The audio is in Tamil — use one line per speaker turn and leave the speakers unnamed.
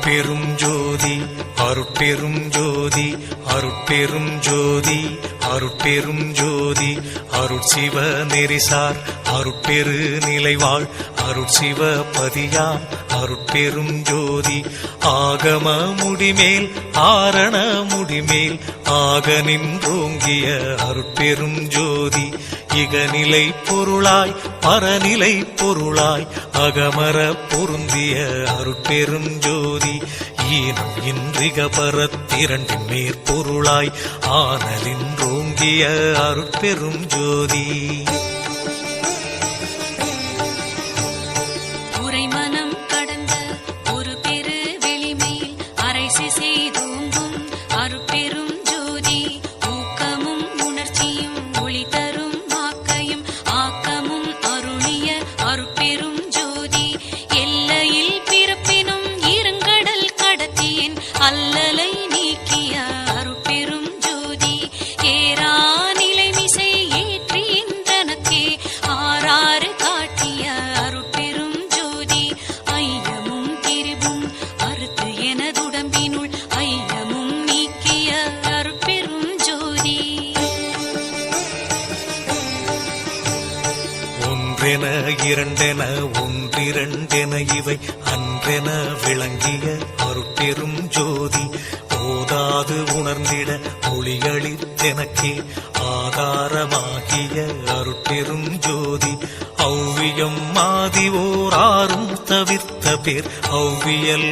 அருட்பெரும் ஜோதி அருட்பெரும் ஜோதி அருட்பெரும் ஜோதி அருட்பெரும் ஜோதி அருட்சிவ நெறிசார் அருட்பெரு நிலைவாழ் அருட்சிவ பதியாம் அருட்பெரும் ஜோதி ஆகம முடிமேல் ஆரண முடிமேல் ஆக நின்றோங்கிய அருட்பெரும் ஜோதி இகநிலை பொருளாய் பரநிலை பொருளாய் அகமர பொருந்திய அருட்பெரும் ஜோதி ஈனம் இன்றிக பரத்திரண்டின் மேற்பொருளாய் ஆனலின்றோங்கிய அருட்பெரும் ஜோதி
உரைமனம் கடந்த ஒரு பெரு வெளிமையில் அரைசி செய்தோங்கும் அருட்பெரும் ஜோதி ஊக்கமும் உணர்ச்சியும் ஒளி தரும் வாக்கையும் ஆக்கமும் அருளிய அருட்பெரும் ஜோதி எல்லையில் பிறப்பினும் இருங்கடல் கடத்தியின் அல்லலை நீக்கிய அருட்பெரும் ஜோதி ஏரா நிலைமிசை ஏற்றின்றனக்கே ஆறாறு காட்டிய அருட்பெரும் ஜோதி ஐயமும் திரிவும் அறுத்து எனதுடம்பினுள் ஐயமும் நீக்கிய அருட்பெரும் ஜோதி
ஒன்றென இரண்டென ஒன்றிரண்டென இவை அன்றென விளங்கிய அருட்பெரும் ஜோதி போதாது உணர்ந்திட ஒளிகளித்தெனக்கே ஆதாரமாகிய அருட்பெரும் ஜோதி ஔவியம் மாதிவோர் ஆறும் தவிர்த்த பேர் ஔவியல்